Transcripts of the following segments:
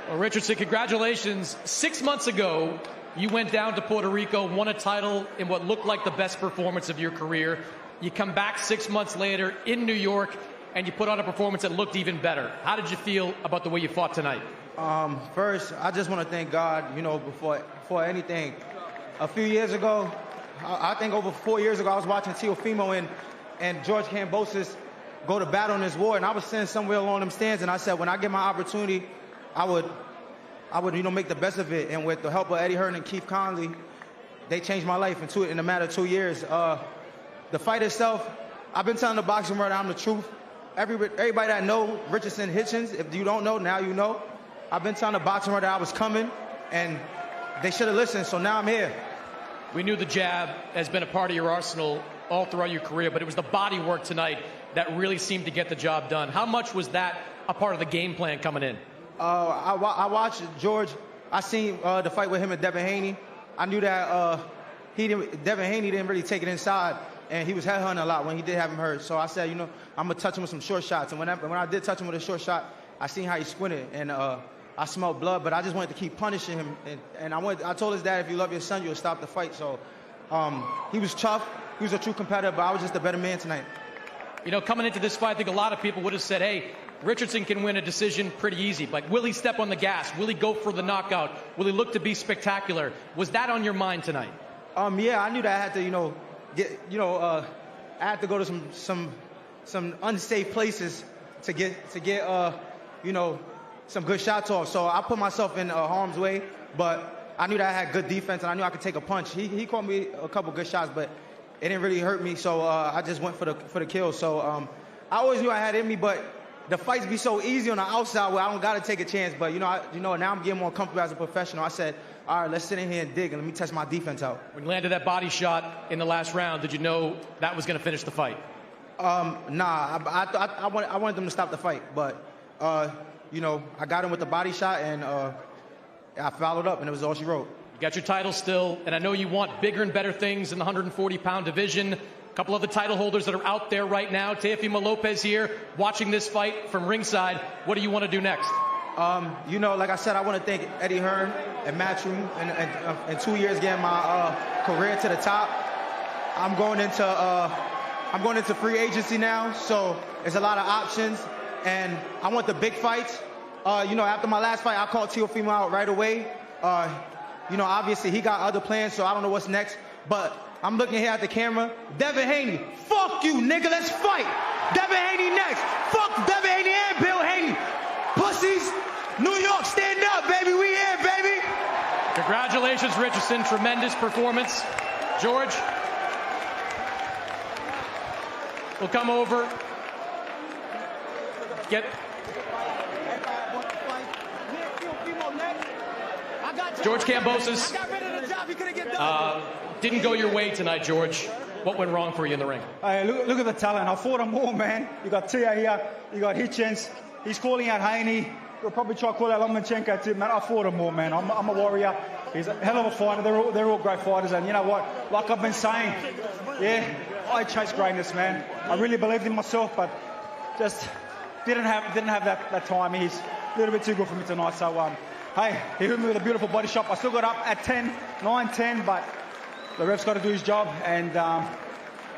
Well, Richardson, congratulations. 6 months ago, you went down to Puerto Rico, won a title in what looked like the best performance of your career. You come back 6 months later in New York, and you put on a performance that looked even better. How did you feel about the way you fought tonight? First, I just want to thank God, before anything. A few years ago, I think over 4 years ago, I was watching Teofimo and George Kambosos go to battle in this war, and I was sitting somewhere along them stands, and I said, when I get my opportunity, I would make the best of it. And with the help of Eddie Hearn and Keith Conley, they changed my life in a matter of 2 years. The fight itself, I've been telling the boxing world I'm the truth. Everybody that know Richardson Hitchins, if you don't know, now you know. I've been telling the boxing world that I was coming, and they should have listened, so now I'm here. We knew the jab has been a part of your arsenal all throughout your career, but it was the body work tonight that really seemed to get the job done. How much was that a part of the game plan coming in? I watched George. I seen the fight with him and Devin Haney. I knew that Devin Haney didn't really take it inside, and he was headhunting a lot when he did have him hurt. So I said, I'm going to touch him with some short shots. And when I did touch him with a short shot, I seen how he squinted, and I smelled blood, but I just wanted to keep punishing him. And I told his dad, if you love your son, you'll stop the fight. So he was tough. He was a true competitor, but I was just a better man tonight. Coming into this fight, I think a lot of people would have said, hey, Richardson can win a decision pretty easy. Like, will he step on the gas? Will he go for the knockout? Will he look to be spectacular? Was that on your mind tonight? Yeah, I knew that I had to, I had to go to some unsafe places to get some good shots off. So I put myself in harm's way, but I knew that I had good defense, and I knew I could take a punch. He caught me a couple good shots, but it didn't really hurt me, so I just went for the kill. So I always knew I had it in me, but the fights be so easy on the outside where I don't got to take a chance. But, now I'm getting more comfortable as a professional. I said, all right, let's sit in here and dig, and let me test my defense out. When you landed that body shot in the last round, did you know that was going to finish the fight? Nah, I wanted them to stop the fight, but, I got him with the body shot, and I followed up, and it was all she wrote. You got your title still, and I know you want bigger and better things in the 140-pound division. A couple of the title holders that are out there right now. Teofimo Lopez here, watching this fight from ringside. What do you want to do next? Like I said, I want to thank Eddie Hearn and Matchroom and 2 years getting my career to the top. I'm going into free agency now, so there's a lot of options, and I want the big fights. After my last fight, I called Teofimo out right away. Obviously he got other plans, so I don't know what's next, but I'm looking here at the camera. Devin Haney, fuck you, nigga, let's fight. Devin Haney next. Fuck Devin Haney and Bill Haney. Pussies, New York, stand up, baby, we here, baby. Congratulations, Richardson, tremendous performance. George, we'll come over. George Kambosos didn't go your way tonight, George. What went wrong for you in the ring? Hey, look at the talent. I fought them all, man. You got Tia here. You got Hitchins. He's calling out Haney. We'll probably try to call out Lomachenko too, man. I fought them all, man. I'm a warrior. He's a hell of a fighter. They're all great fighters. And you know what? Like I've been saying, yeah, I chase greatness, man. I really believed in myself, but just didn't have that time. He's a little bit too good for me tonight. So, hey, he hit me with a beautiful body shot. I still got up at 9-10, but the ref's got to do his job. And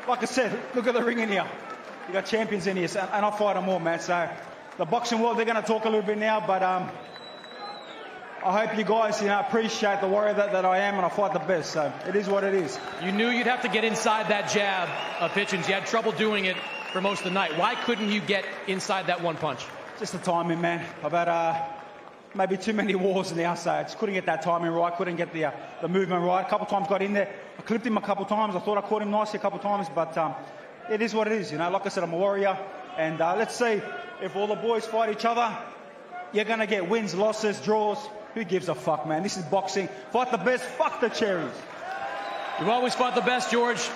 like I said, look at the ring in here. You got champions in here, and I fight them all, man. So the boxing world, they're going to talk a little bit now, but I hope you guys, appreciate the warrior that I am, and I fight the best. So it is what it is. You knew you'd have to get inside that jab of Hitchins. You had trouble doing it for most of the night. Why couldn't you get inside that one punch? Just the timing, man. I've had maybe too many wars in the outside. Just couldn't get that timing right. Couldn't get the movement right. A couple times got in there. I clipped him a couple times. I thought I caught him nicely a couple times, but it is what it is. Like I said, I'm a warrior, and let's see if all the boys fight each other. You're gonna get wins, losses, draws. Who gives a fuck, man? This is boxing. Fight the best. Fuck the cherries. You've always fought the best, George.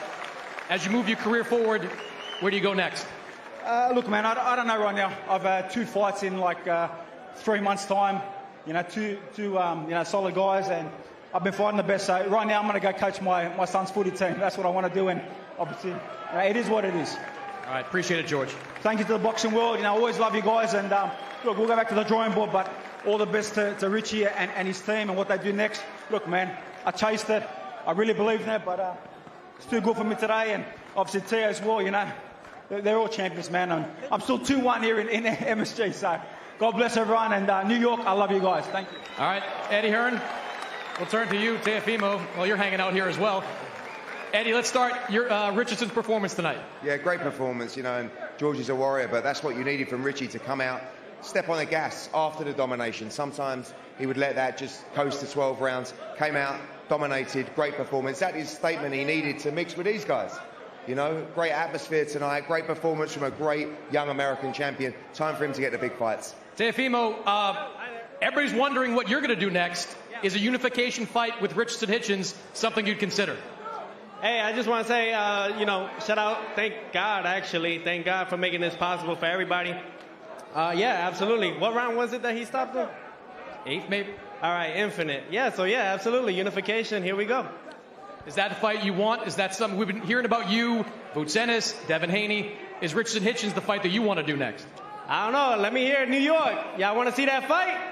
As you move your career forward, where do you go next? Look, man, I don't know right now. I've had 2 fights in like 3 months' time. Two solid guys, and I've been fighting the best. So right now, I'm going to go coach my son's footy team. That's what I want to do, and obviously, it is what it is. All right, appreciate it, George. Thank you to the boxing world. I always love you guys, and look, we'll go back to the drawing board, but all the best to Richie and his team and what they do next. Look, man, I chased it. I really believe in it, but it's too good for me today. And obviously Teo as well, you know. They're all champions, man. And I'm still 2-1 here in MSG, so God bless everyone. And New York, I love you guys. Thank you. All right, Eddie Hearn, we'll turn to you, Teofimo. Well, you're hanging out here as well. Eddie, let's start your Richardson's performance tonight. Yeah, great performance, you know, and George is a warrior, but that's what you needed from Richie, to come out, step on the gas after the domination. Sometimes he would let that just coast to 12 rounds, came out, dominated, great performance. That is the statement he needed to mix with these guys. You know, great atmosphere tonight, great performance from a great young American champion. Time for him to get the big fights. Teofimo, everybody's wondering what you're going to do next. Is a unification fight with Richardson Hitchins something you'd consider? Hey, I just want to say, you know, shout out, thank God, actually. Thank God for making this possible for everybody. Yeah, absolutely. What round was it that he stopped him? 8th, maybe? All right, infinite. Yeah, so yeah, absolutely. Unification, here we go. Is that the fight you want? Is that something we've been hearing about you, Voucenis, Devin Haney? Is Richardson Hitchins the fight that you want to do next? I don't know. Let me hear it, New York. Y'all want to see that fight?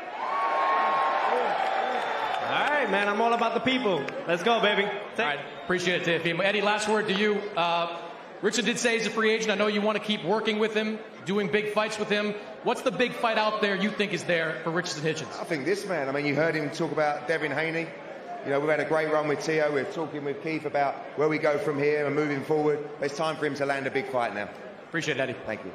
All right, man. I'm all about the people. Let's go, baby. All right. Appreciate it, Teofimo. Eddie, last word to you. Richard did say he's a free agent. I know you want to keep working with him, doing big fights with him. What's the big fight out there you think is there for Richardson Hitchins? I think this, man. I mean, you heard him talk about Devin Haney. You know, we've had a great run with Teo. We're talking with Keith about where we go from here and moving forward. It's time for him to land a big fight now. Appreciate it, Eddie. Thank you.